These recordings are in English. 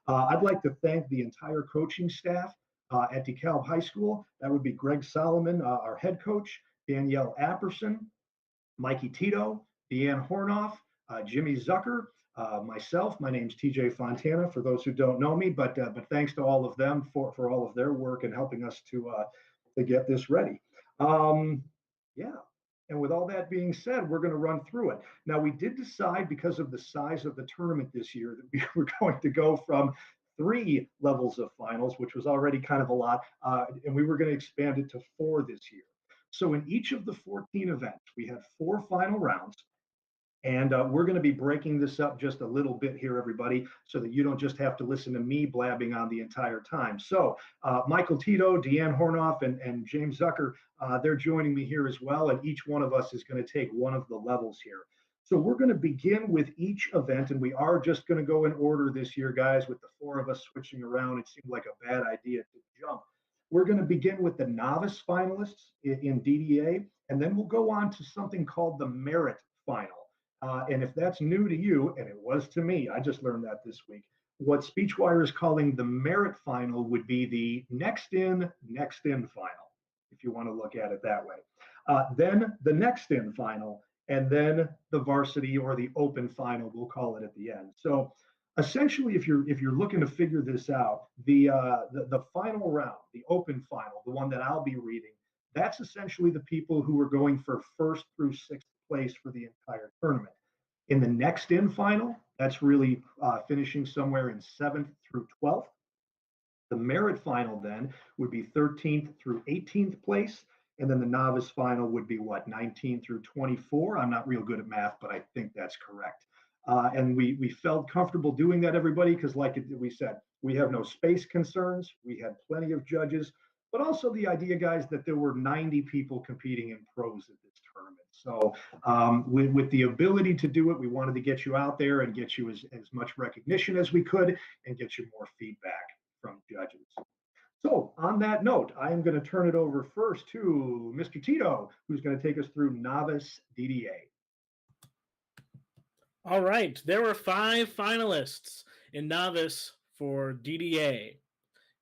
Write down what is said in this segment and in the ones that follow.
I'd like to thank the entire coaching staff at DeKalb High School. That would be Greg Solomon, our head coach, Danielle Apperson, Mikey Tito, Deanne Hornoff, Jimmy Zucker, myself. My name's TJ Fontana, for those who don't know me, but thanks to all of them for all of their work and helping us to get this ready. Yeah. And with all that being said, we're going to run through it. Now, we did decide, because of the size of the tournament this year, that we were going to go from 3 levels of finals, which was already kind of a lot, and we were going to expand it to 4 this year. So in each of the 14 events, we had 4 final rounds. And we're going to be breaking this up just a little bit here, everybody, so that you don't just have to listen to me blabbing on the entire time. So Michael Tito, Deanne Hornoff, and James Zucker, they're joining me here as well. And each one of us is going to take one of the levels here. So we're going to begin with each event, and we are just going to go in order this year, guys, with the 4 of us switching around. It seemed like a bad idea to jump. We're going to begin with the novice finalists in DDA, and then we'll go on to something called the merit final. And if that's new to you, and it was to me, I just learned that this week, what Speechwire is calling the merit final would be the next in final, if you want to look at it that way. Then the next in final, and then the varsity or the open final, we'll call it at the end. So essentially, if you're looking to figure this out, the final round, the open final, the one that I'll be reading, that's essentially the people who are going for 1st through 6th place for the entire tournament. In the next in final, that's really finishing somewhere in 7th through 12th. The merit final then would be 13th through 18th place. And then the novice final would be what, 19 through 24? I'm not real good at math, but I think that's correct. And we felt comfortable doing that, everybody, because like we said, we have no space concerns. We had plenty of judges, but also the idea, guys, that there were 90 people competing in pros at this tournament. So with the ability to do it, we wanted to get you out there and get you as much recognition as we could and get you more feedback from judges. So on that note, I am going to turn it over first to Mr. Tito, who's going to take us through novice DDA. All right, there were 5 finalists in novice for DDA.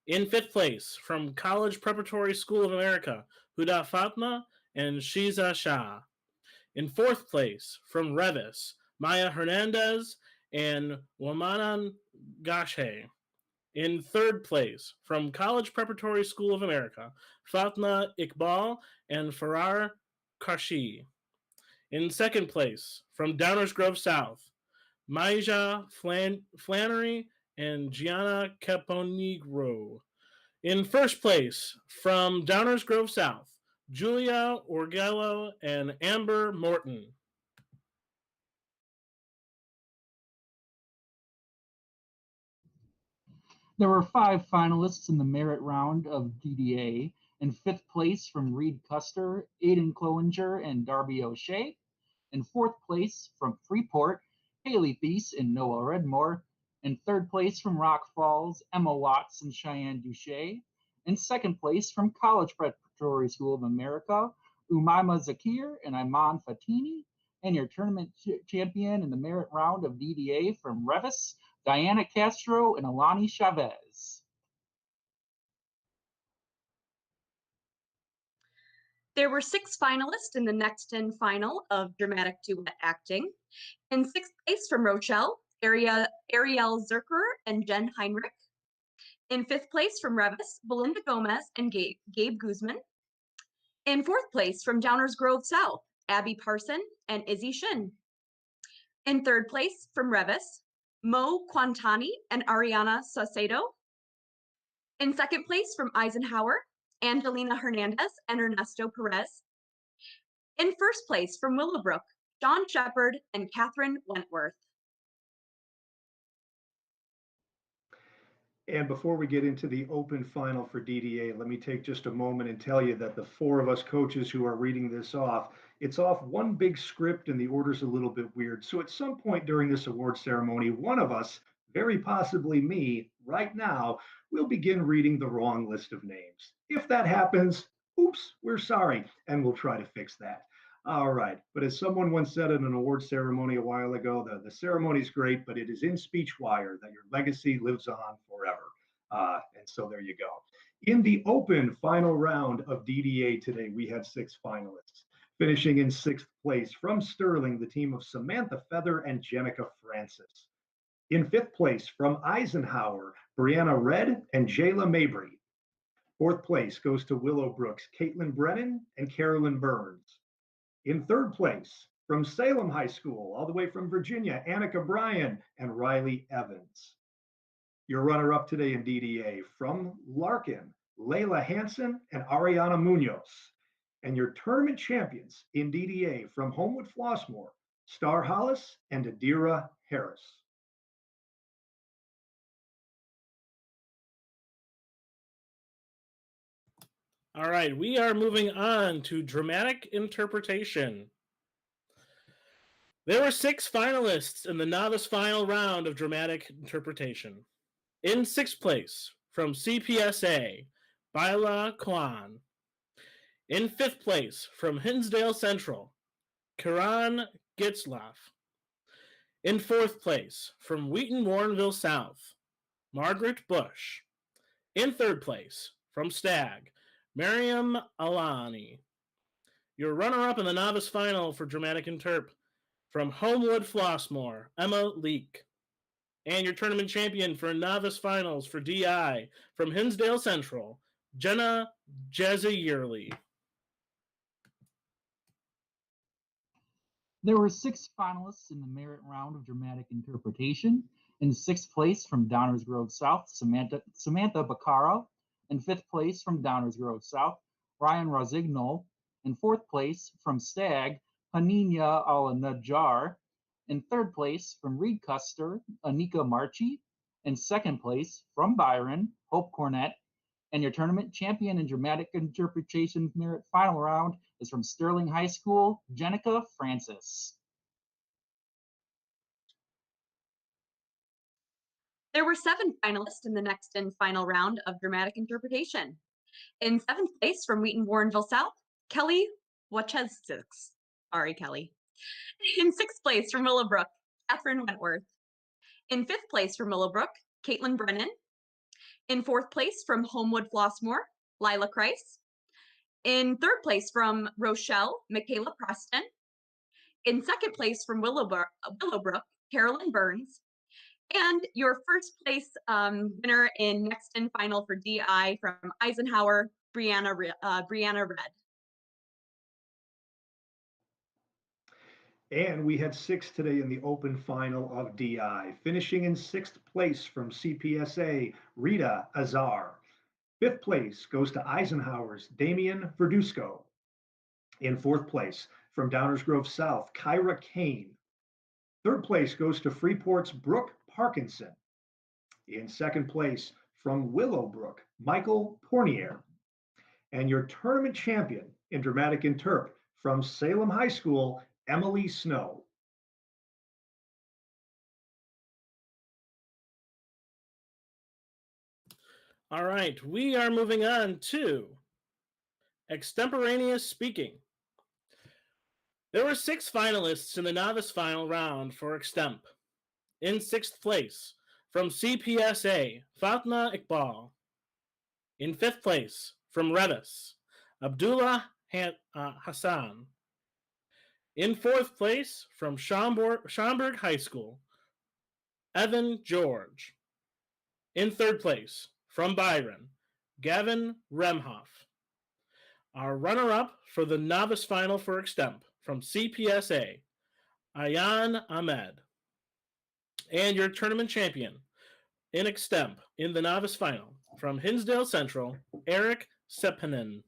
In 5th place, from College Preparatory School of America, Huda Fatma and Shiza Shah. In 4th place, from Revis, Maya Hernandez and Wamanan Gashe. In 3rd place, from College Preparatory School of America, Fatma Iqbal and Farar Kashi. In 2nd place, from Downers Grove South, Maija Flannery and Gianna Caponigro. In 1st place, from Downers Grove South, Julia Orgello and Amber Morton. There were 5 finalists in the merit round of DDA. In 5th place, from Reed Custer, Aiden Cloninger and Darby O'Shea. In 4th place, from Freeport, Haley Thies and Noah Redmore. In 3rd place, from Rock Falls, Emma Watts and Cheyenne Duche. In 2nd place, from College Preparatory School of America, Umaima Zakir and Iman Fatini. And your tournament champion in the merit round of DDA from Revis, Diana Castro and Alani Chavez. There were 6 finalists in the next in final of dramatic duet acting. In 6th place, from Rochelle, Ariel Zerker and Jen Heinrich. In 5th place, from Revis, Belinda Gomez and Gabe Guzman. In 4th place, from Downers Grove South, Abby Parson and Izzy Shin. In 3rd place, from Revis, Mo Quantani and Ariana Saucedo. In 2nd place, from Eisenhower, Angelina Hernandez and Ernesto Perez. In 1st place, from Willowbrook, Sean Shepard and Catherine Wentworth. And before we get into the open final for DDA, let me take just a moment and tell you that the 4 of us coaches who are reading this off, it's off one big script and the order's a little bit weird. So at some point during this award ceremony, one of us, very possibly me, right now, will begin reading the wrong list of names. If that happens, oops, we're sorry, and we'll try to fix that. All right. But as someone once said at an award ceremony a while ago, the ceremony is great, but it is in Speechwire that your legacy lives on forever. And so there you go. In the open final round of DDA today, we had 6 finalists. Finishing in 6th place from Sterling, the team of Samantha Feather and Jenica Francis. In 5th place from Eisenhower, Brianna Red and Jayla Mabry. 4th place goes to Willowbrook's Caitlin Brennan and Carolyn Burns. In 3rd place from Salem High School, all the way from Virginia, Annika Bryan and Riley Evans. Your runner-up today in DDA from Larkin, Layla Hansen and Ariana Munoz. And your tournament champions in DDA from Homewood Flossmoor, Star Hollis and Adira Harris. All right, we are moving on to dramatic interpretation. There were 6 finalists in the novice final round of dramatic interpretation. In 6th place from CPSA, Baila Kwan. In 5th place from Hinsdale Central, Kiran Gitzlaff. In 4th place from Wheaton Warrenville South, Margaret Bush. In 3rd place from Stag, Miriam Alani. Your runner-up in the novice final for dramatic interp from Homewood Flossmoor, Emma Leake. And your tournament champion for novice finals for DI from Hinsdale Central, Jenna Jazayerli. There were 6 finalists in the merit round of dramatic interpretation. In 6th place from Downers Grove South, Samantha Baccara. In 5th place from Downers Grove South, Ryan Rosignol. In 4th place from Stag, Haninia Al-Najjar. In 3rd place from Reed Custer, Anika Marchi. In 2nd place from Byron, Hope Cornett. And your tournament champion in dramatic interpretation merit final round is from Sterling High School, Jenica Francis. There were 7 finalists in the next and final round of dramatic interpretation. In 7th place from Wheaton Warrenville South, Kelly Wacheszik. Sorry, Kelly. In 6th place from Willowbrook, Catherine Wentworth. In 5th place from Willowbrook, Caitlin Brennan. In 4th place from Homewood Flossmoor, Lila Kreis. In 3rd place from Rochelle, Michaela Preston. In 2nd place from Willowbrook, Carolyn Burns. And your 1st place winner in next and final for DI from Eisenhower, Brianna Red. And we had 6 today in the open final of DI. Finishing in 6th place from CPSA, Rita Azar. 5th place goes to Eisenhower's Damian Verdusco. In 4th place from Downers Grove South, Kyra Kane. 3rd place goes to Freeport's Brooke Parkinson. In 2nd place from Willowbrook, Michael Pornier. And your tournament champion in dramatic interp from Salem High School, Emily Snow. All right, we are moving on to extemporaneous speaking. There were 6 finalists in the novice final round for extemp. In 6th place from CPSA, Fatma Iqbal. In 5th place from Redis, Abdullah Hassan. In 4th place from Schaumburg High School, Evan George. In 3rd place from Byron, Gavin Remhoff. Our runner-up for the novice final for extemp from CPSA, Ayan Ahmed. And your tournament champion in extemp in the novice final from Hinsdale Central, Eric Sepinen.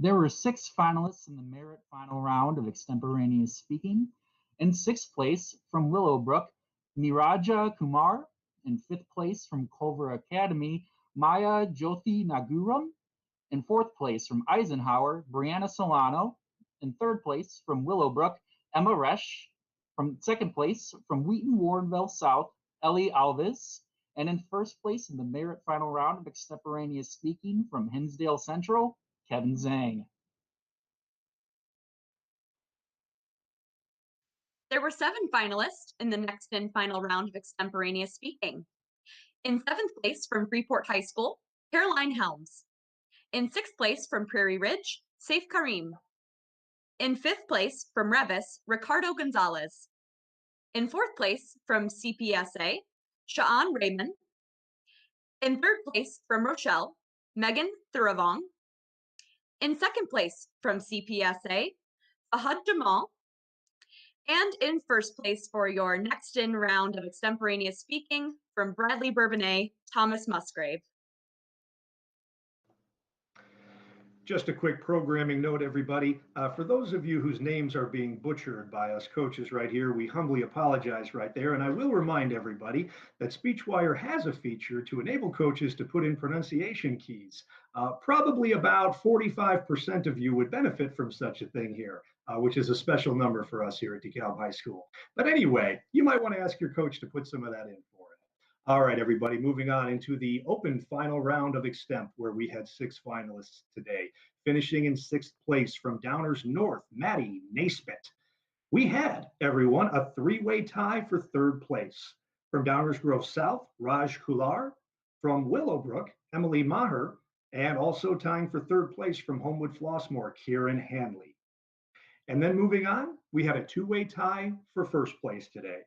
There were 6 finalists in the merit final round of extemporaneous speaking. In 6th place from Willowbrook, Niraja Kumar. In 5th place from Culver Academy, Maya Jyothi Naguram. In 4th place from Eisenhower, Brianna Solano. In 3rd place from Willowbrook, Emma Resch. From 2nd place from Wheaton Warrenville South, Ellie Alves. And in first place in the merit final round of extemporaneous speaking from Hinsdale Central, Kevin Zhang. There were 7 finalists in the next and final round of extemporaneous speaking. In 7th place from Freeport High School, Caroline Helms. In 6th place from Prairie Ridge, Saif Karim. In 5th place from Revis, Ricardo Gonzalez. In 4th place from CPSA, Sha'an Raymond. In 3rd place from Rochelle, Megan Thuravong. In 2nd place from CPSA, Fahad Jamal. And in 1st place for your next in round of extemporaneous speaking from Bradley Bourbonnais, Thomas Musgrave. Just a quick programming note, everybody. For those of you whose names are being butchered by us coaches right here, we humbly apologize right there. And I will remind everybody that SpeechWire has a feature to enable coaches to put in pronunciation keys. Probably about 45% of you would benefit from such a thing here, which is a special number for us here at DeKalb High School. But anyway, you might want to ask your coach to put some of that in for it. All right, everybody, moving on into the open final round of extemp, where we had 6 finalists today. Finishing in 6th place from Downers North, Maddie Naismith. We had, everyone, a 3-way tie for 3rd place. From Downers Grove South, Raj Kular. From Willowbrook, Emily Maher. And also tying for 3rd place from Homewood Flossmoor, Kieran Hanley. And then moving on, we had a 2-way tie for 1st place today.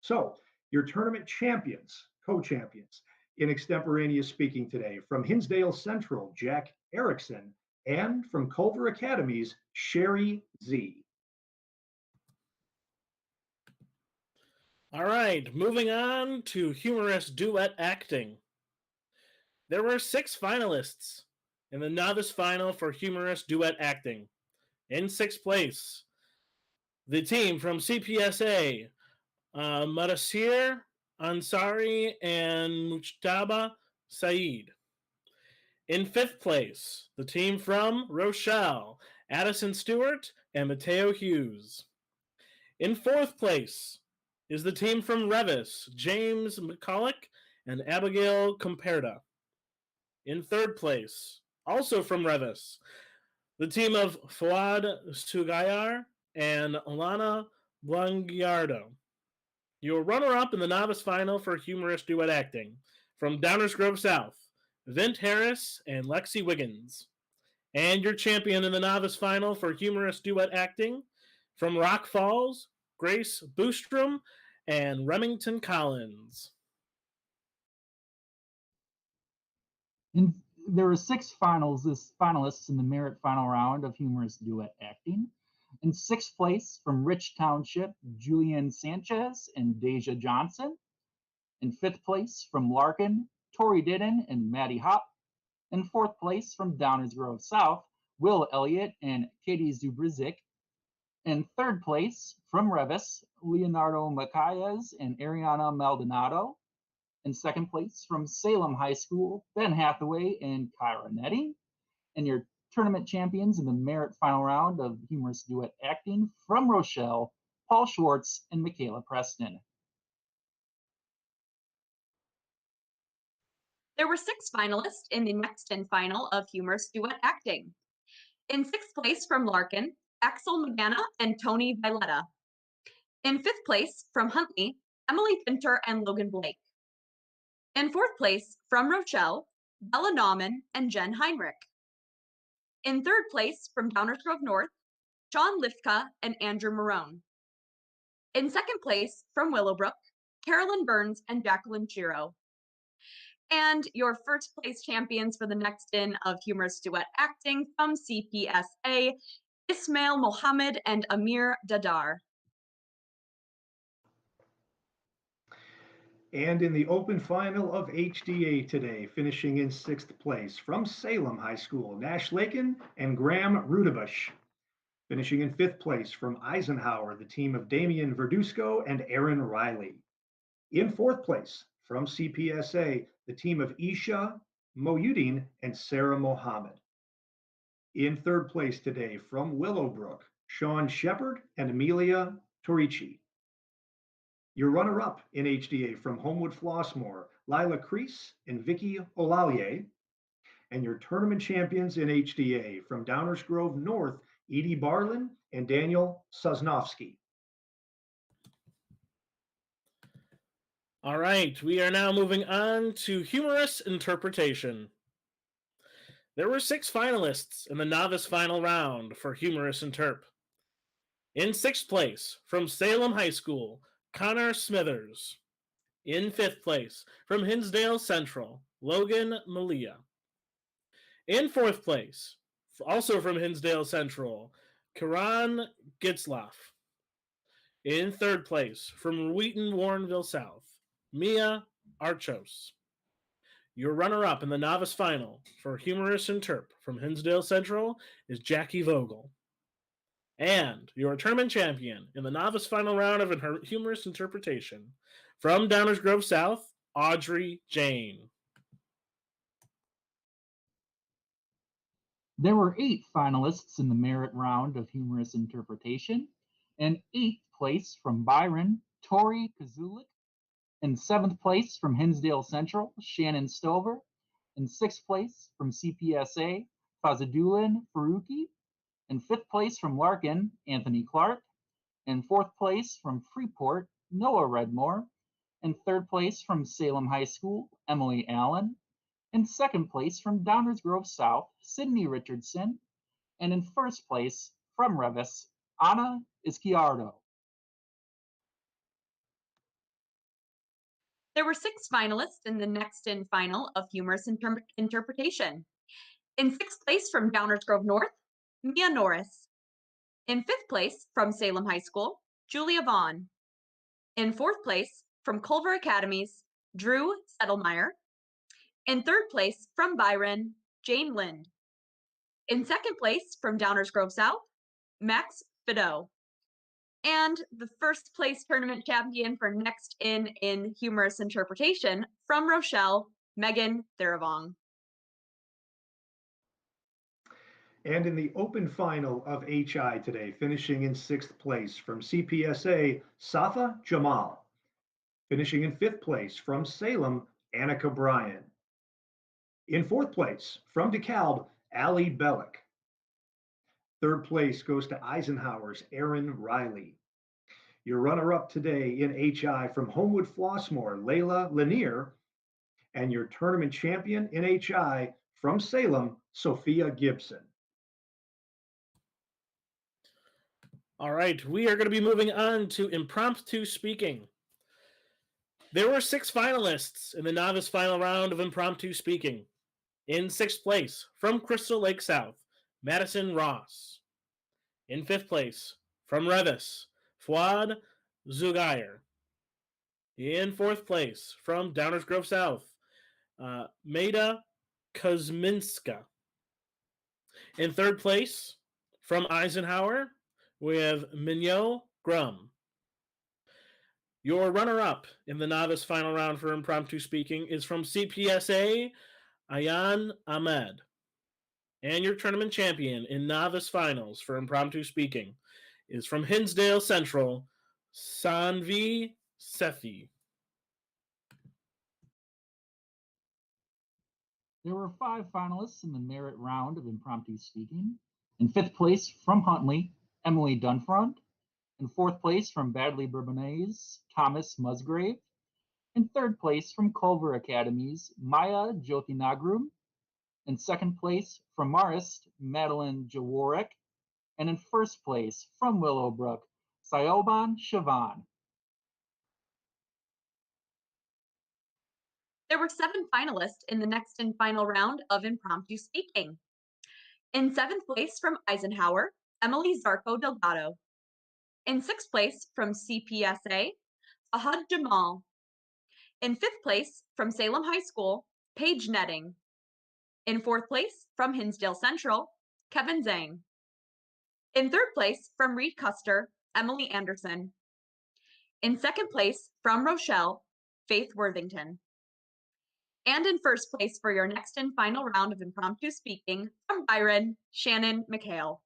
So your tournament champions, co-champions in extemporaneous speaking today, from Hinsdale Central, Jack Erickson, and from Culver Academy's Sherry Z. All right, moving on to humorous duet acting. There were 6 finalists in the novice final for humorous duet acting. In 6th place, the team from CPSA, Mudassir Ansari and Mujtaba Saeed. In 5th place, the team from Rochelle, Addison Stewart and Mateo Hughes. In 4th place is the team from Revis, James McCulloch and Abigail Comperta. In 3rd place, also from Revis, the team of Fuad Sugayar and Alana Blangiardo. Your runner-up in the novice final for humorous duet acting, from Downers Grove South, Vint Harris and Lexi Wiggins. And your champion in the novice final for humorous duet acting, from Rock Falls, Grace Boostrom and Remington Collins. And there were 6 finalists in the merit final round of humorous duet acting. In 6th place from Rich Township, Julian Sanchez and Deja Johnson. In 5th place from Larkin, Tori Didden and Maddie Hop. In 4th place from Downers Grove South, Will Elliott and Katie Zubrizik. In 3rd place from Revis, Leonardo Macayas and Ariana Maldonado. In 2nd place from Salem High School, Ben Hathaway and Kyra Netting. And your tournament champions in the merit final round of humorous duet acting from Rochelle, Paul Schwartz and Michaela Preston. There were 6 finalists in the next and final of humorous duet acting. In 6th place from Larkin, Axel Magana and Tony Villetta. In 5th place from Huntley, Emily Pinter and Logan Blake. In 4th place from Rochelle, Bella Nauman and Jen Heinrich. In 3rd place from Downers Grove North, Sean Lifka and Andrew Marone. In 2nd place from Willowbrook, Carolyn Burns and Jacqueline Chiro. And your 1st place champions for the next in of humorous duet acting from CPSA, Ismail Mohammed and Amir Dadar. And in the open final of HDA today, finishing in 6th place from Salem High School, Nash Lakin and Graham Rudabush. Finishing in 5th place from Eisenhower, the team of Damian Verdusco and Aaron Riley. In 4th place from CPSA, the team of Isha Moyuddin and Sarah Mohammed. In 3rd place today from Willowbrook, Sean Shepard and Amelia Torici. Your runner-up in HDA from Homewood Flossmoor, Lila Crease and Vicky Olalier. And your tournament champions in HDA from Downers Grove North, Edie Barlin and Daniel Sosnowski. All right, we are now moving on to humorous interpretation. There were 6 finalists in the novice final round for humorous interp. In 6th place, from Salem High School, Connor Smithers. In 5th place, from Hinsdale Central, Logan Malia. In 4th place, also from Hinsdale Central, Karan Gitzloff. In 3rd place, from Wheaton Warrenville South, Mia Archos. Your runner-up in the novice final for humorous interp from Hinsdale Central is Jackie Vogel. And your tournament champion in the novice final round of humorous interpretation from Downers Grove South, Audrey Jane. There were 8 finalists in the merit round of humorous interpretation, and 8th place from Byron, Tori Kazulik. In 7th place from Hinsdale Central, Shannon Stover. In 6th place from CPSA, Fazadulin Faruqi. In 5th place from Larkin, Anthony Clark. In 4th place from Freeport, Noah Redmore. In 3rd place from Salem High School, Emily Allen. In 2nd place from Downers Grove South, Sydney Richardson. And in 1st place from Revis, Anna Izquierdo. There were 6 finalists in the next-in final of humorous interpretation. In 6th place from Downers Grove North, Mia Norris. In 5th place from Salem High School, Julia Vaughn. In 4th place from Culver Academies, Drew Settlemeyer. In 3rd place from Byron, Jane Lind. In 2nd place from Downers Grove South, Max Fideau. And the 1st place tournament champion for next in humorous interpretation from Rochelle, Megan Theravong. And in the open final of HI today, finishing in 6th place from CPSA, Safa Jamal. Finishing in 5th place from Salem, Annika Bryan. In 4th place from DeKalb, Ali Bellick. 3rd place goes to Eisenhower's Aaron Riley. Your runner-up today in HI from Homewood Flossmoor, Layla Lanier. And your tournament champion in HI from Salem, Sophia Gibson. All right, we are going to be moving on to impromptu speaking. There were 6 finalists in the novice final round of impromptu speaking. In 6th place, from Crystal Lake South, Madison Ross. In 5th place, from Revis, Fuad Zugair. In 4th place, from Downers Grove South, Maida Kuzminska. In 3rd place, from Eisenhower, we have Mignot Grum. Your runner-up in the novice final round for impromptu speaking is from CPSA, Ayan Ahmed. And your tournament champion in novice finals for impromptu speaking is from Hinsdale Central, Sanvi Sethi. There were 5 finalists in the merit round of impromptu speaking. In 5th place from Huntley, Emily Dunfront. In 4th place from Badley Bourbonnais, Thomas Musgrave. In 3rd place from Culver Academies, Maya Jyotinagrum. In 2nd place from Marist, Madeline Jaworek. And in 1st place from Willowbrook, Sayoban Shavan. There were 7 finalists in the next and final round of impromptu speaking. In 7th place from Eisenhower, Emily Zarco Delgado. In 6th place from CPSA, Ahad Jamal. In 5th place from Salem High School, Paige Netting. In 4th place from Hinsdale Central, Kevin Zhang. In 3rd place from Reed Custer, Emily Anderson. In 2nd place from Rochelle, Faith Worthington. And in 1st place for your next and final round of impromptu speaking from Byron, Shannon McHale.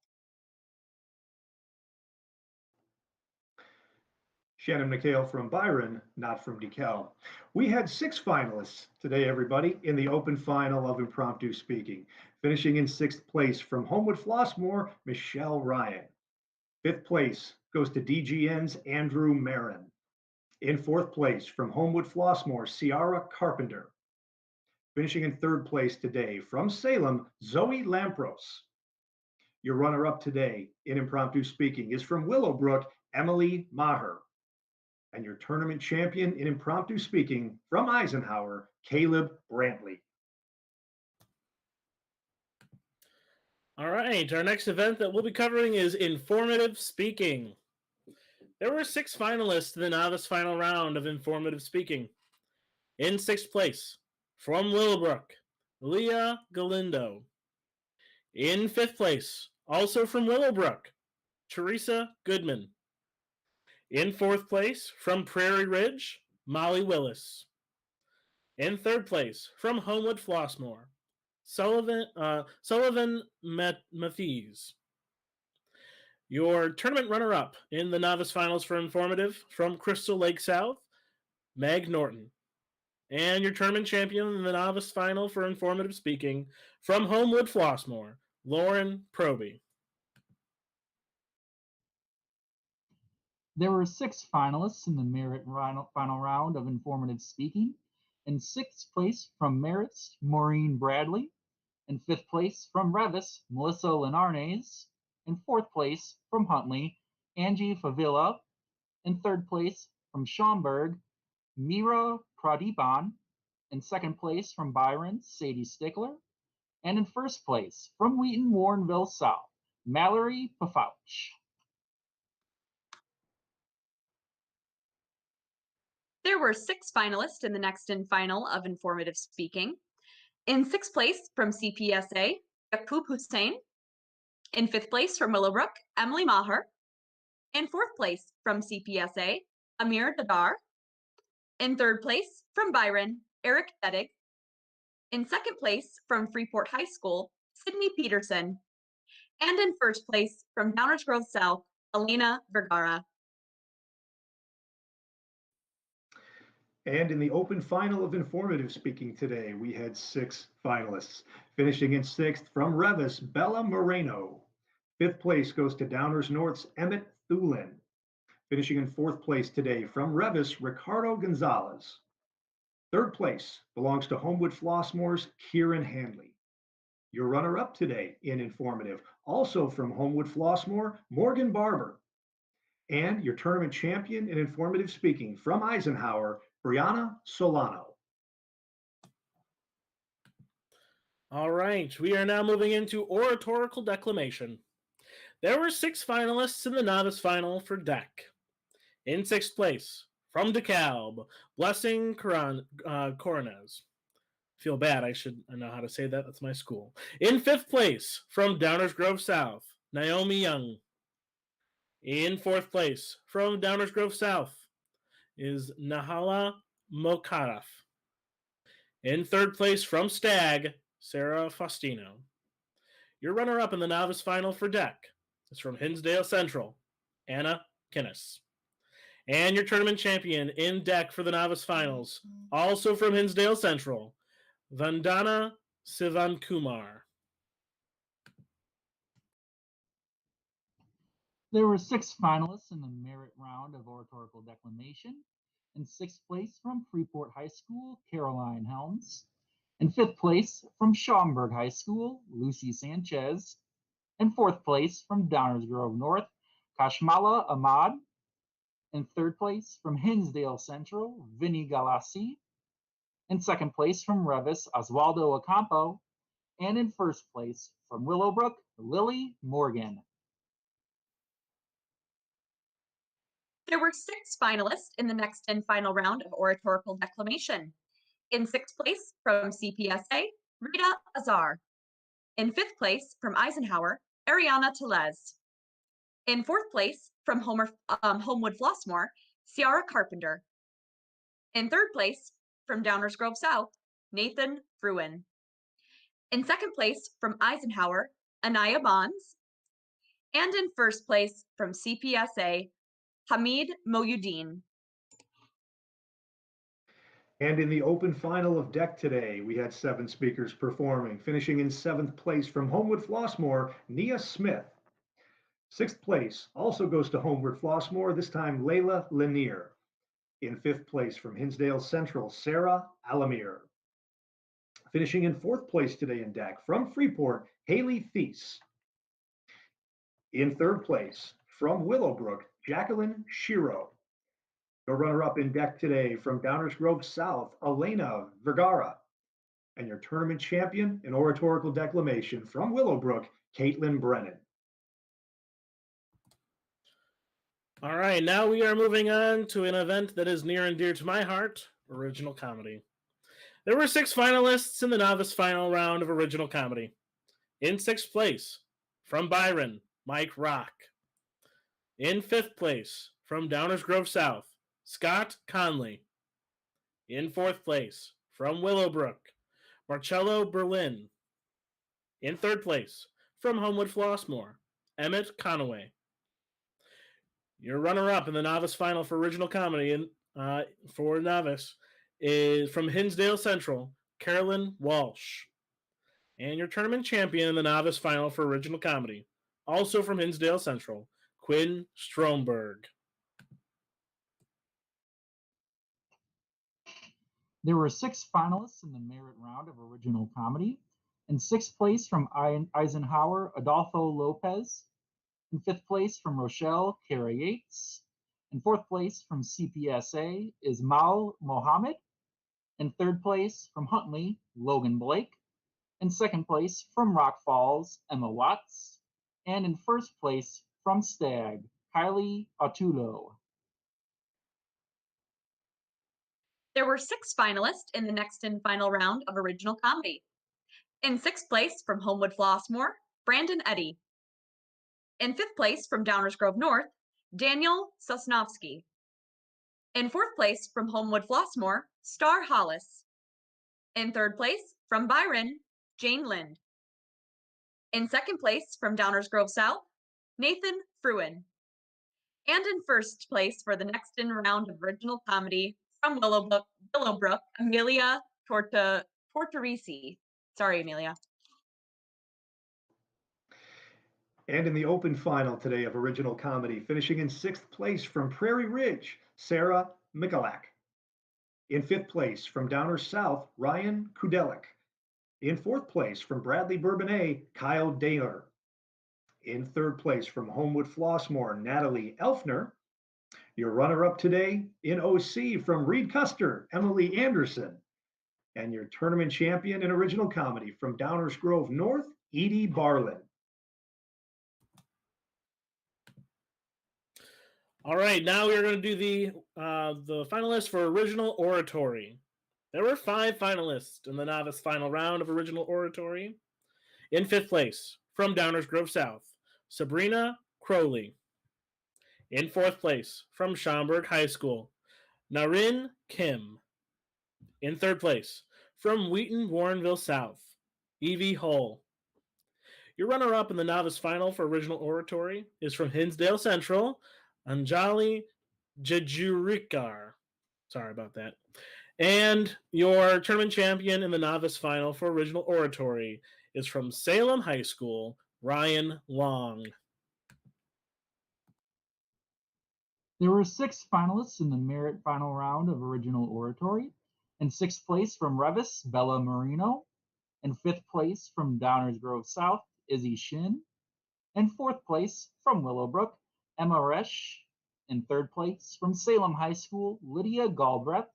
Shannon McHale from Byron, not from DeKalb. We had 6 finalists today, everybody, in the open final of impromptu speaking. Finishing in 6th place from Homewood Flossmoor, Michelle Ryan. 5th place goes to DGN's Andrew Marin. In 4th place from Homewood Flossmoor, Ciara Carpenter. Finishing in 3rd place today from Salem, Zoe Lampros. Your runner-up today in impromptu speaking is from Willowbrook, Emily Maher. And your tournament champion in impromptu speaking from Eisenhower, Caleb Brantley. All right, our next event that we'll be covering is informative speaking. There were 6 finalists in the novice final round of informative speaking. In 6th place, from Willowbrook, Leah Galindo. In 5th place, also from Willowbrook, Teresa Goodman. In 4th place, from Prairie Ridge, Molly Willis. In 3rd place, from Homewood Flossmoor, Sullivan Matthews. Your tournament runner-up in the novice finals for informative from Crystal Lake South, Meg Norton. And your tournament champion in the novice final for informative speaking from Homewood Flossmoor, Lauren Proby. There were 6 finalists in the Merit final round of informative speaking. In 6th place from Merritt's, Maureen Bradley. In 5th place from Revis, Melissa Linarnes. In 4th place from Huntley, Angie Favilla. In 3rd place from Schaumburg, Mira Pradipan. In 2nd place from Byron, Sadie Stickler. And in 1st place from Wheaton Warrenville South, Mallory Pafouch. There were 6 finalists in the next and final of informative speaking. In 6th place from CPSA, Yaqub Hussein. In 5th place from Willowbrook, Emily Maher. In 4th place from CPSA, Amir Dadar. In 3rd place from Byron, Eric Eddig. In 2nd place from Freeport High School, Sydney Peterson. And in 1st place from Downers Grove South, Elena Vergara. And in the open final of informative speaking today, we had 6 finalists. Finishing in 6th from Revis, Bella Moreno. 5th place goes to Downers North's Emmett Thulin. Finishing in 4th place today from Revis, Ricardo Gonzalez. 3rd place belongs to Homewood Flossmoor's Kieran Hanley. Your runner-up today in informative, also from Homewood Flossmoor, Morgan Barber. And your tournament champion in informative speaking from Eisenhower, Brianna Solano. All right, we are now moving into oratorical declamation. There were 6 finalists in the novice final for DEC. In 6th place, from DeKalb, Blessing Coronez. Feel bad, I know how to say that, that's my school. In 5th place, from Downers Grove South, Naomi Young. In 4th place, from Downers Grove South, is Nahala Mokaraf. In 3rd place, from Stag, Sarah Faustino. Your runner-up in the novice final for DEC is from Hinsdale Central, Anna Kinnis. And your tournament champion in DEC for the novice finals, also from Hinsdale Central, Vandana Sivankumar. There were 6 finalists in the merit round of oratorical declamation. In 6th place from Freeport High School, Caroline Helms. In 5th place from Schaumburg High School, Lucy Sanchez. In 4th place from Downers Grove North, Kashmala Ahmad. In 3rd place from Hinsdale Central, Vinny Galassi. In 2nd place from Revis, Oswaldo Ocampo. And in 1st place from Willowbrook, Lily Morgan. There were 6 finalists in the next and final round of oratorical declamation. In 6th place from CPSA, Rita Azar. In 5th place from Eisenhower, Ariana Telez. In 4th place from Homewood Flossmoor, Ciara Carpenter. In 3rd place from Downers Grove South, Nathan Fruin. In 2nd place from Eisenhower, Anaya Bonds. And in 1st place from CPSA, Hamid Moyuddin. And in the open final of deck today, we had 7 speakers performing, finishing in 7th place from Homewood Flossmoor, Nia Smith. 6th place also goes to Homewood Flossmoor, this time Layla Lanier. In 5th place from Hinsdale Central, Sarah Alamir. Finishing in 4th place today in deck from Freeport, Haley Thies. In 3rd place from Willowbrook, Jacqueline Shiro. Your runner-up in deck today from Downers Grove South, Elena Vergara. And your tournament champion in oratorical declamation from Willowbrook, Caitlin Brennan. All right, now we are moving on to an event that is near and dear to my heart, original comedy. There were 6 finalists in the novice final round of original comedy. In 6th place, from Byron, Mike Rock. In 5th place, from Downers Grove South, Scott Conley. In 4th place, from Willowbrook, Marcello Berlin. In 3rd place, from Homewood Flossmoor, Emmett Conaway. Your runner-up in the novice final for original comedy for novice is from Hinsdale Central, Carolyn Walsh. And your tournament champion in the novice final for original comedy, also from Hinsdale Central, Quinn Stromberg. There were 6 finalists in the merit round of original comedy. In 6th place from Eisenhower, Adolfo Lopez. In 5th place from Rochelle, Kara Yates. In 4th place from CPSA, Ismail Mohammed. In 3rd place from Huntley, Logan Blake. In 2nd place from Rock Falls, Emma Watts. And in 1st place from Stag, Kylie Otulo. There were 6 finalists in the next and final round of original comedy. In 6th place from Homewood Flossmoor, Brandon Eddy. In 5th place from Downers Grove North, Daniel Sosnovsky. In 4th place from Homewood Flossmoor, Star Hollis. In 3rd place from Byron, Jane Lind. In 2nd place from Downers Grove South, Nathan Fruin. And in 1st place for the next in round of original comedy from Willowbrook, Amelia Tortorisi. Sorry, Amelia. And in the open final today of original comedy, finishing in 6th place from Prairie Ridge, Sarah Mikulak. In 5th place from Downers South, Ryan Kudelik. In 4th place from Bradley Bourbonnais, Kyle Daler. In 3rd place from Homewood Flossmoor, Natalie Elfner. Your runner-up today in OC from Reed Custer, Emily Anderson. And your tournament champion in original comedy from Downers Grove North, Edie Barlin. All right, now we are going to do the finalists for original oratory. There were 5 finalists in the novice final round of original oratory. In 5th place, from Downers Grove South, Sabrina Crowley. In 4th place, from Schaumburg High School, Narin Kim. In 3rd place, from Wheaton Warrenville South, Evie Hull. Your runner-up in the novice final for original oratory is from Hinsdale Central, Anjali Jejurikar. Sorry about that. And your tournament champion in the novice final for original oratory is from Salem High School, Ryan Long. There were 6 finalists in the merit final round of original oratory. In 6th place from Revis, Bella Marino. In 5th place from Downers Grove South, Izzy Shin. In 4th place from Willowbrook, Emma Resch. In 3rd place from Salem High School, Lydia Galbraith.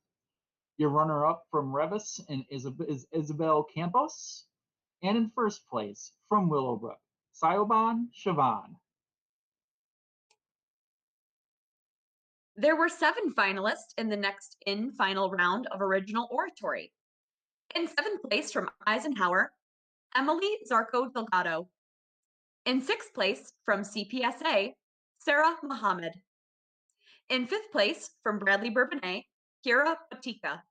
Your runner-up from Revis is Isabel Campos. And in 1st place from Willowbrook, Sioban Siobhan. There were 7 finalists in the next in final round of original oratory. In 7th place from Eisenhower, Emily Zarco Delgado. In 6th place from CPSA, Sarah Mohammed. In 5th place from Bradley Bourbonnais, Kira Patika.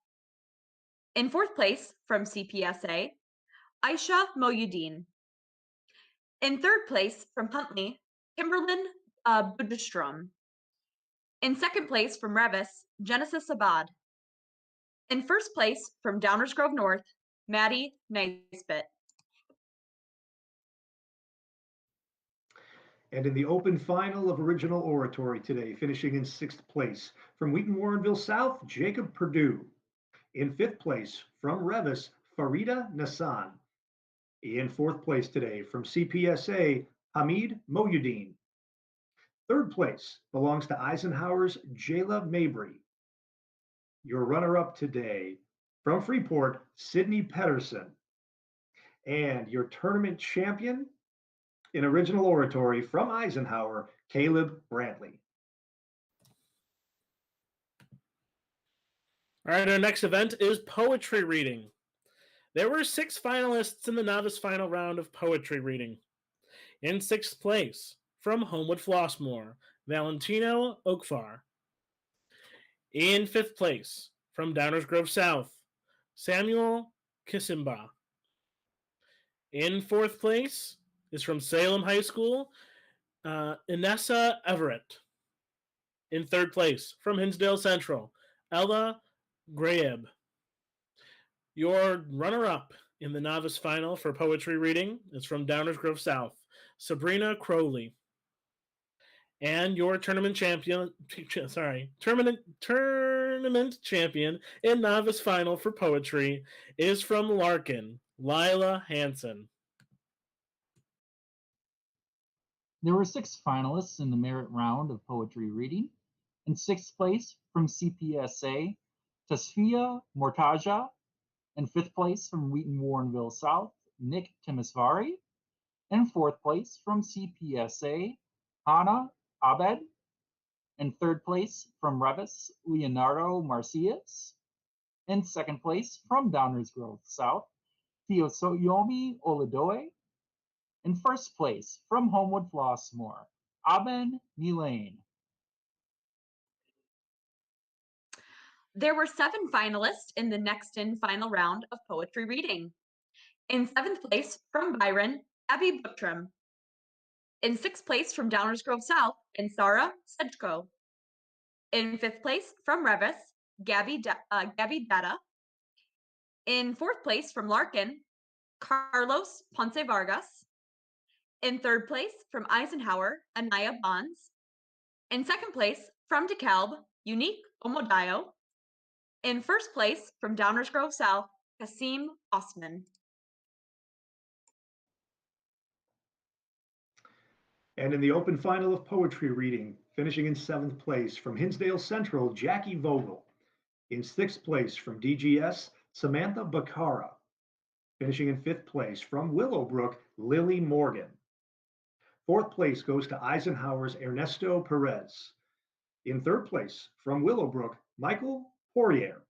In 4th place from CPSA, Aisha Moyuddin. In 3rd place from Huntley, Kimberlyn Budestrom. In second place from Revis, Genesis Abad. In first place from Downers Grove North, Maddie Nisbet. And in the open final of original oratory today, finishing in sixth place from Wheaton Warrenville South, Jacob Perdue. In fifth place from Revis, Farida Nassan. In fourth place today from CPSA, Hamid Moyuddin. Third place belongs to Eisenhower's Jayla Mabry. Your runner-up today from Freeport, Sydney Pedersen. And your tournament champion in original oratory from Eisenhower, Caleb Brantley. All right, our next event is poetry reading. There were 6 finalists in the novice final round of poetry reading. In sixth place, from Homewood Flossmoor, Valentino Okfar. In fifth place, from Downers Grove South, Samuel Kisimba. In fourth place is from Salem High School, Inessa Everett. In third place, from Hinsdale Central, Ella Graeb. Your runner-up in the novice final for poetry reading is from Downers Grove South, Sabrina Crowley. And your tournament champion in novice final for poetry is from Larkin, Lila Hansen. There were 6 finalists in the merit round of poetry reading. In sixth place from CPSA, Tasfia Mortaja. In fifth place from Wheaton Warrenville South, Nick Timisvari. In fourth place from CPSA, Hannah Abed. In third place from Revis, Leonardo Marcias. In second place from Downers Grove South, Theosoyomi Oladoe. In first place from Homewood Flossmoor, Aben Milane. There were 7 finalists in the next in final round of poetry reading. In 7th place from Byron, Abby Buttram. In 6th place from Downers Grove South, and Sarah Sedgko. In 5th place from Revis, Gabby Data. In 4th place from Larkin, Carlos Ponce Vargas. In 3rd place from Eisenhower, Anaya Bonds. In 2nd place from DeKalb, Unique Omodayo. In 1st place from Downers Grove South, Kasim Osman. And in the open final of poetry reading, finishing in 7th place from Hinsdale Central, Jackie Vogel. In 6th place from DGS, Samantha Bacara. Finishing in 5th place from Willowbrook, Lily Morgan. 4th place goes to Eisenhower's Ernesto Perez. In 3rd place from Willowbrook, Michael Poirier.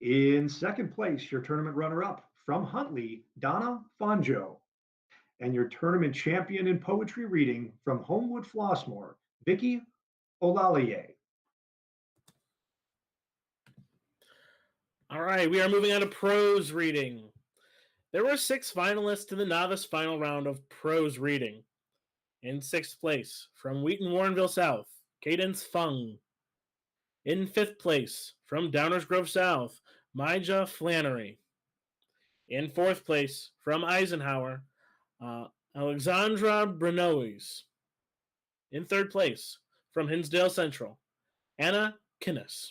In 2nd place, your tournament runner-up from Huntley, Donna Fonjo. And your tournament champion in poetry reading from Homewood Flossmoor, Vicky Olalier. All right, we are moving on to prose reading. There were 6 finalists in the novice final round of prose reading. In 6th place, from Wheaton Warrenville South, Cadence Fung. In 5th place, from Downers Grove South, Maija Flannery. In 4th place, from Eisenhower, Alexandra Brenois. In 3rd place, from Hinsdale Central, Anna Kinnis.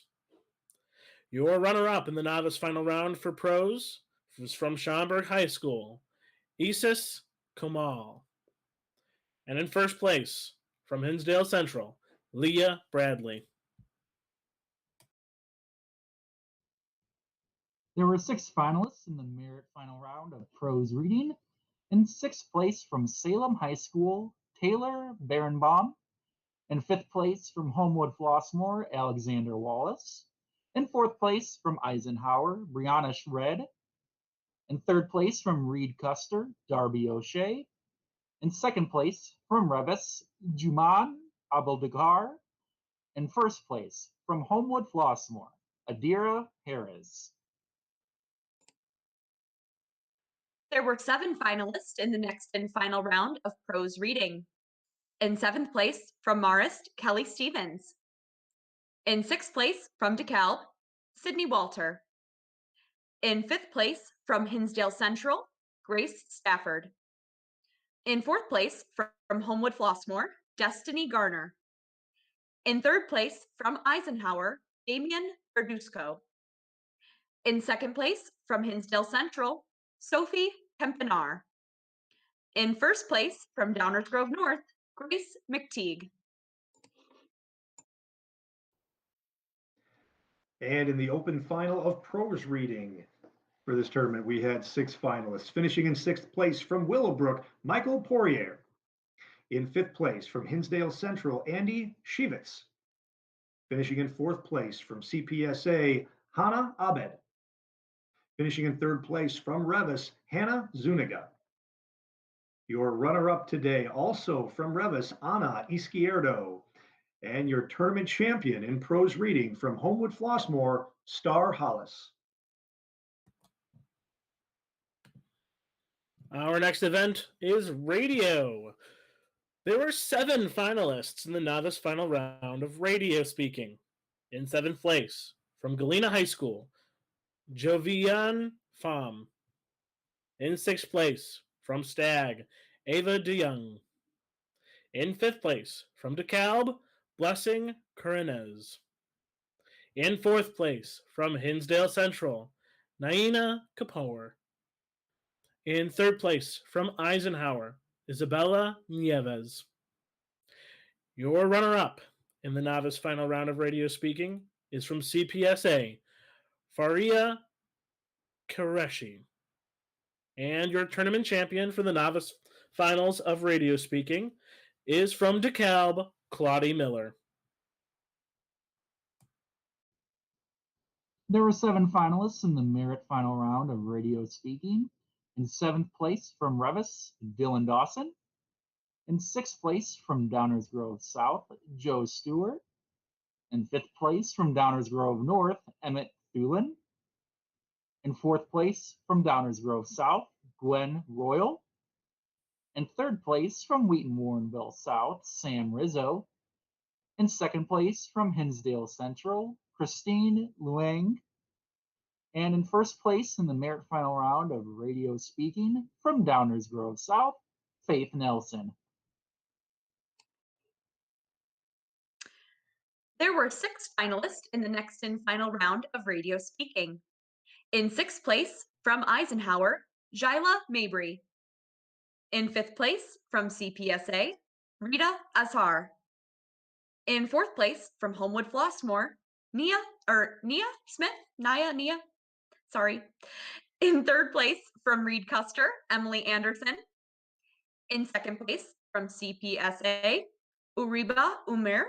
Your runner-up in the novice final round for prose was from Schaumburg High School, Isis Komal. And in first place, from Hinsdale Central, Leah Bradley. There were 6 finalists in the merit final round of prose reading. In 6th place from Salem High School, Taylor Barenbaum. In 5th place from Homewood Flossmoor, Alexander Wallace. In 4th place from Eisenhower, Brianna Shred. In 3rd place from Reed Custer, Darby O'Shea. In 2nd place from Revis, Juman Abeldagar. In 1st place from Homewood Flossmoor, Adira Harris. There were 7 finalists in the next and final round of prose reading. In 7th place from Marist, Kelly Stevens. In sixth place from DeKalb, Sydney Walter. In fifth place from Hinsdale Central, Grace Stafford. In fourth place from Homewood Flossmoor, Destiny Garner. In third place from Eisenhower, Damian Verdusco. In second place from Hinsdale Central, Sophie Kempenar. In first place from Downers Grove North, Grace McTeague. And in the open final of prose reading for this tournament, we had 6 finalists. Finishing in 6th place from Willowbrook, Michael Poirier. In 5th place from Hinsdale Central, Andy Shivitz. Finishing in 4th place from CPSA, Hannah Abed. Finishing in 3rd place from Revis, Hannah Zuniga. Your runner-up today, also from Revis, Ana Izquierdo. And your tournament champion in prose reading from Homewood Flossmoor, Star Hollis. Our next event is radio. There were 7 finalists in the novice final round of radio speaking. In 7th place, from Galena High School, Jovian Pham. In 6th place, from Stag, Ava DeYoung. In 5th place, from DeKalb, Blessing Corinez. In 4th place, from Hinsdale Central, Naina Kapoor. In 3rd place, from Eisenhower, Isabella Nieves. Your runner-up in the novice final round of radio speaking is from CPSA, Faria Qureshi. And your tournament champion for the novice finals of radio speaking is from DeKalb, Claudie Miller. There were 7 finalists in the merit final round of radio speaking. In 7th place from Revis, Dylan Dawson. In 6th place from Downers Grove South, Joe Stewart. In 5th place from Downers Grove North, Emmett Thulin. In 4th place from Downers Grove South, Gwen Royal. In 3rd place from Wheaton Warrenville South, Sam Rizzo. In 2nd place from Hinsdale Central, Christine Luang. And in 1st place in the merit final round of radio speaking from Downers Grove South, Faith Nelson. There were 6 finalists in the next and final round of radio speaking. In 6th place from Eisenhower, Jyla Mabry. In 5th place from CPSA, Rita Azhar. In 4th place from Homewood Flossmoor, Nia Smith. In 3rd place from Reed Custer, Emily Anderson. In 2nd place from CPSA, Uriba Umer.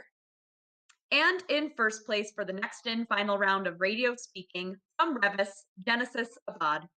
And in 1st place for the next and final round of radio speaking from Revis, Genesis Abad.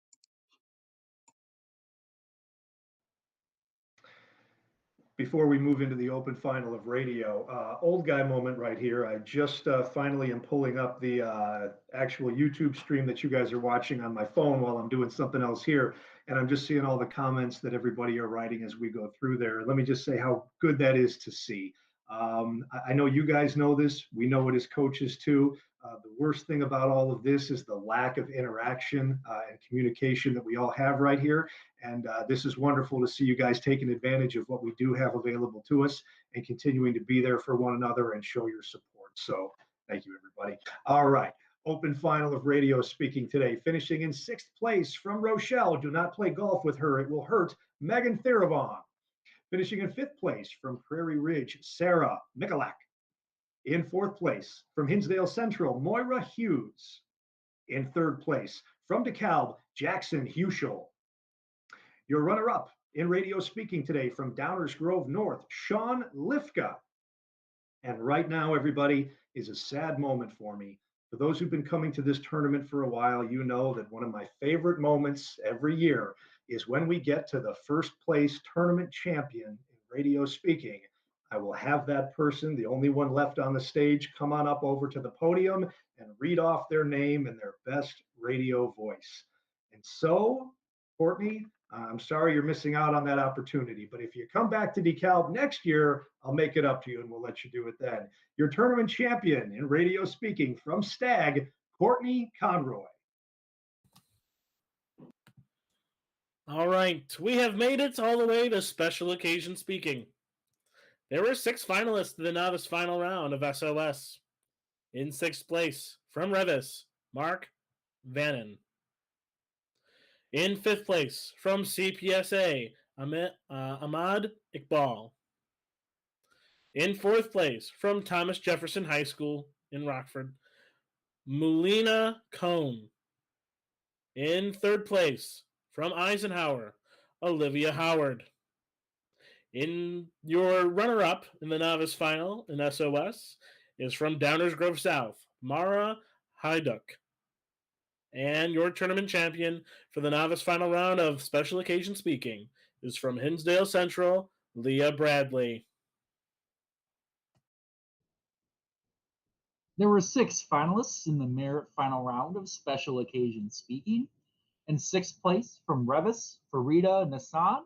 Before we move into the open final of radio, old guy moment right here. I just finally am pulling up the actual YouTube stream that you guys are watching on my phone while I'm doing something else here. And I'm just seeing all the comments that everybody are writing as we go through there. Let me just say how good that is to see. I know you guys know this. We know it as coaches too. The worst thing about all of this is the lack of interaction and communication that we all have right here. And this is wonderful to see you guys taking advantage of what we do have available to us and continuing to be there for one another and show your support. So thank you, everybody. All right. Open final of radio speaking today. Finishing in 6th place from Rochelle. Do not play golf with her. It will hurt. Megan Theravon. Finishing in 5th place from Prairie Ridge, Sarah Mikulak. In 4th place from Hinsdale Central, Moira Hughes. In 3rd place from DeKalb, Jackson Huschel. Your runner-up in radio speaking today from Downers Grove North, Sean Lifka. And right now, everybody, is a sad moment for me. For those who've been coming to this tournament for a while, you know that one of my favorite moments every year is when we get to the 1st place tournament champion in radio speaking. I will have that person, the only one left on the stage, come on up over to the podium and read off their name in their best radio voice. And so, Courtney, I'm sorry you're missing out on that opportunity, but if you come back to DeKalb next year, I'll make it up to you and we'll let you do it then. Your tournament champion in radio speaking from Stag, Courtney Conroy. All right, we have made it all the way to special occasion speaking. There were 6 finalists in the novice final round of SOS. In 6th place, from Revis, Mark Vannon. In 5th place, from CPSA, Ahmad Iqbal. In 4th place, from Thomas Jefferson High School in Rockford, Mulina Cohn. In 3rd place, from Eisenhower, Olivia Howard. In your runner-up in the novice final in SOS is from Downers Grove South, Mara Hajduk. And your tournament champion for the novice final round of special occasion speaking is from Hinsdale Central, Leah Bradley. There were 6 finalists in the merit final round of special occasion speaking. In 6th place from Revis, Farida Nassan.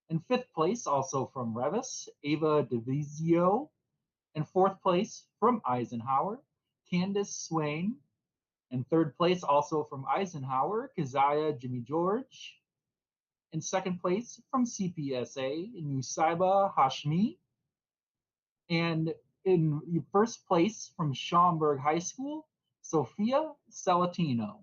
In 5th place, also from Revis, Ava Divisio. In 4th place from Eisenhower, Candace Swain. In 3rd place, also from Eisenhower, Keziah Jimmy George. In 2nd place from CPSA, Nusaiba Hashmi. And in 1st place from Schaumburg High School, Sophia Salatino.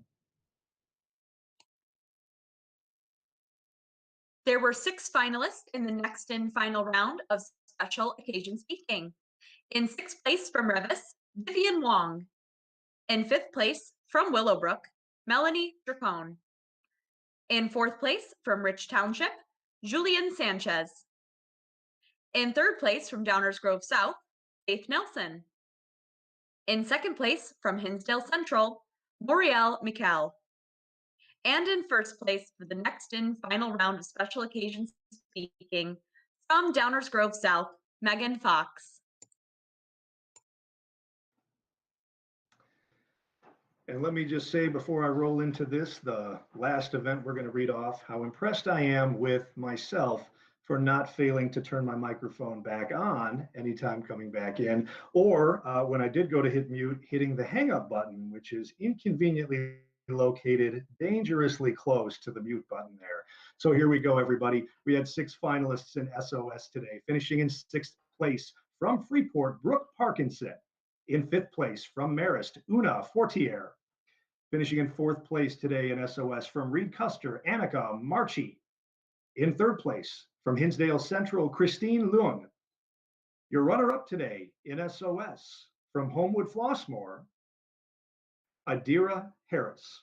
There were 6 finalists in the next in final round of special occasion speaking. In 6th place from Revis, Vivian Wong. In 5th place from Willowbrook, Melanie Dracone. In 4th place from Rich Township, Julian Sanchez. In 3rd place from Downers Grove South, Faith Nelson. In 2nd place from Hinsdale Central, Moriel Mikkel. And in 1st place for the next in final round of special occasion speaking from Downers Grove South, Megan Fox. And let me just say before I roll into this, the last event we're going to read off, how impressed I am with myself for not failing to turn my microphone back on anytime coming back in, or when I did go to hit mute, hitting the hang up button, which is inconveniently located dangerously close to the mute button there. So here we go, everybody. We had 6 finalists in SOS today, finishing in 6th place from Freeport, Brooke Parkinson. In 5th place from Marist, Una Fortier. Finishing in 4th place today in SOS from Reed Custer, Annika Marchi. In 3rd place from Hinsdale Central, Christine Lung. Your runner-up today in SOS from Homewood Flossmoor, Adira Harris.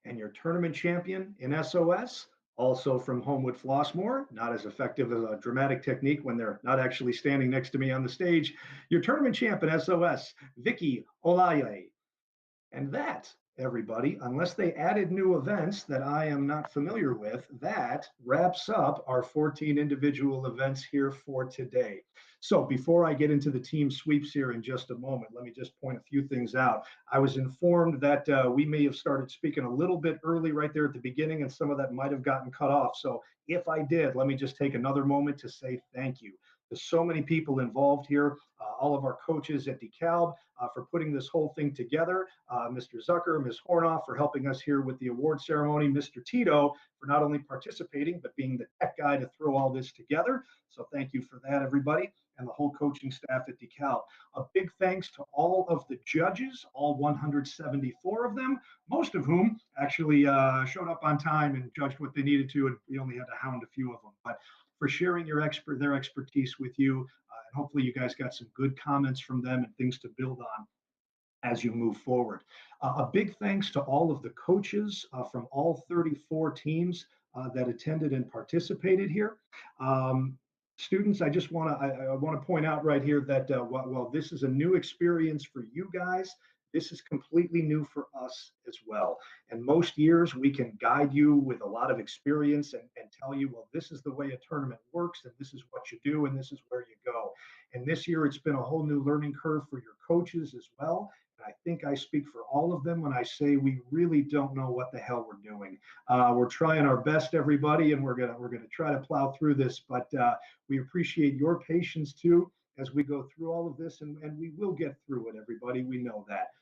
And your tournament champion in SOS, also from Homewood Flossmoor, not as effective as a dramatic technique when they're not actually standing next to me on the stage. Your tournament champ in SOS, Vicky Olaye. And that, everybody, unless they added new events that I am not familiar with, that wraps up our 14 individual events here for today. So before I get into the team sweeps here in just a moment, let me just point a few things out. I was informed that we may have started speaking a little bit early right there at the beginning, and some of that might have gotten cut off. So if I did, let me just take another moment to say thank you. There's so many people involved here, all of our coaches at DeKalb for putting this whole thing together, Mr. Zucker, Ms. Hornoff for helping us here with the award ceremony, Mr. Tito for not only participating, but being the tech guy to throw all this together. So thank you for that, everybody, and the whole coaching staff at DeKalb. A big thanks to all of the judges, all 174 of them, most of whom actually showed up on time and judged what they needed to, and we only had to hound a few of them. But for sharing their expertise with you. And hopefully you guys got some good comments from them and things to build on as you move forward. A big thanks to all of the coaches from all 34 teams that attended and participated here. Students, I want to point out right here that while this is a new experience for you guys, This is completely new for us as well. And most years we can guide you with a lot of experience and tell you, well, this is the way a tournament works, and this is what you do, and this is where you go. And this year it's been a whole new learning curve for your coaches as well. I think I speak for all of them when I say we really don't know what the hell we're doing. We're trying our best, everybody, and we're gonna try to plow through this. But we appreciate your patience too as we go through all of this, and we will get through it, everybody. We know that.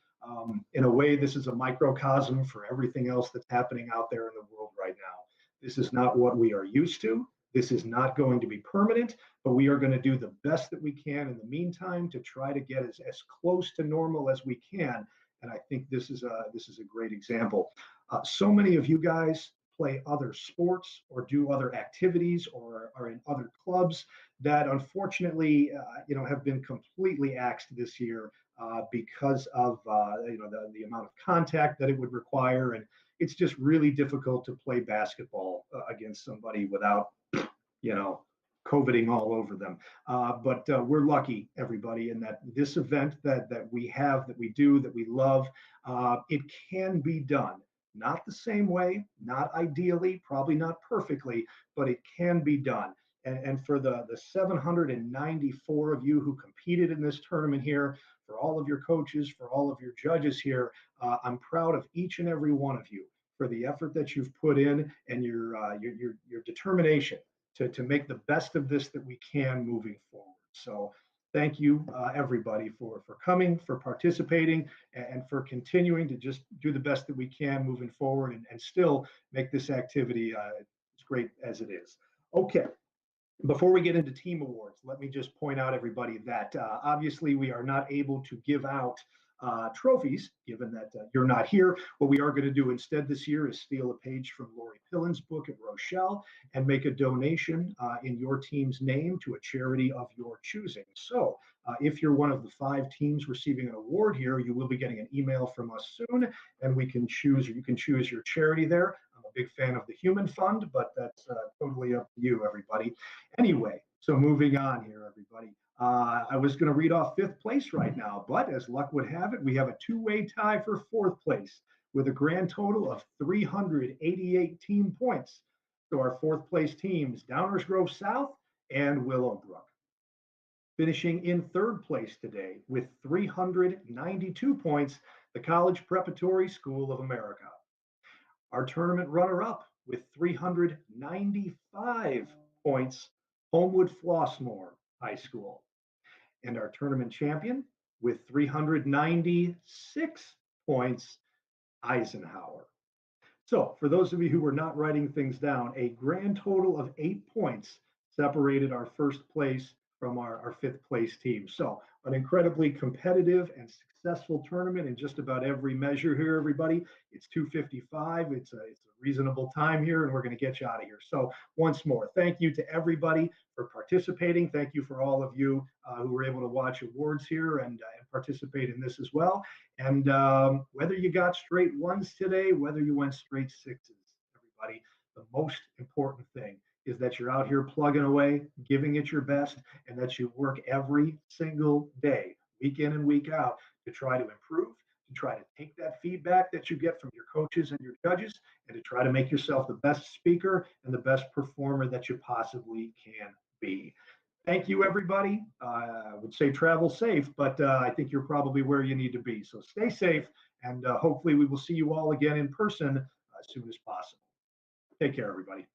In a way, this is a microcosm for everything else that's happening out there in the world right now. This is not what we are used to. This is not going to be permanent, but we are going to do the best that we can in the meantime to try to get as close to normal as we can. And I think this is a great example. So many of you guys play other sports or do other activities or are in other clubs that unfortunately have been completely axed this year because of the amount of contact that it would require, and it's just really difficult to play basketball against somebody without coveting all over them. But we're lucky, everybody, in that this event that we have, that we do, that we love, it can be done. Not the same way, not ideally, probably not perfectly, but it can be done. And for the 794 of you who competed in this tournament here, for all of your coaches, for all of your judges here, I'm proud of each and every one of you for the effort that you've put in and your determination to make the best of this that we can moving forward. So thank you, everybody, for coming, for participating, and for continuing to just do the best that we can moving forward and still make this activity as great as it is. Okay. Before we get into team awards, let me just point out, everybody, that obviously we are not able to give out trophies, given that you're not here. What we are going to do instead this year is steal a page from Lori Pillen's book at Rochelle and make a donation in your team's name to a charity of your choosing. So if you're one of the 5 teams receiving an award here, you will be getting an email from us soon, and you can choose your charity there. I'm a big fan of the Human Fund, but that's totally up to you, everybody. Anyway, so moving on here, everybody. I was going to read off 5th place right now, but as luck would have it, we have a 2-way tie for 4th place with a grand total of 388 team points. So our 4th place teams, Downers Grove South and Willowbrook. Finishing in 3rd place today with 392 points, the College Preparatory School of America. Our tournament runner-up with 395 points, Homewood Flossmoor High School. And our tournament champion with 396 points, Eisenhower. So for those of you who were not writing things down, a grand total of 8 points separated our 1st place from our 5th place team. So an incredibly competitive and successful tournament in just about every measure here, everybody. It's 2:55. It's a reasonable time here, and we're going to get you out of here. So once more, thank you to everybody for participating. Thank you for all of you who were able to watch awards here and participate in this as well. And whether you got straight 1s today, whether you went straight 6s, everybody, the most important thing is that you're out here plugging away, giving it your best, and that you work every single day, week in and week out, to try to improve, to try to take that feedback that you get from your coaches and your judges, and to try to make yourself the best speaker and the best performer that you possibly can be. Thank you, everybody. I would say travel safe, but I think you're probably where you need to be. So stay safe, and hopefully we will see you all again in person as soon as possible. Take care, everybody.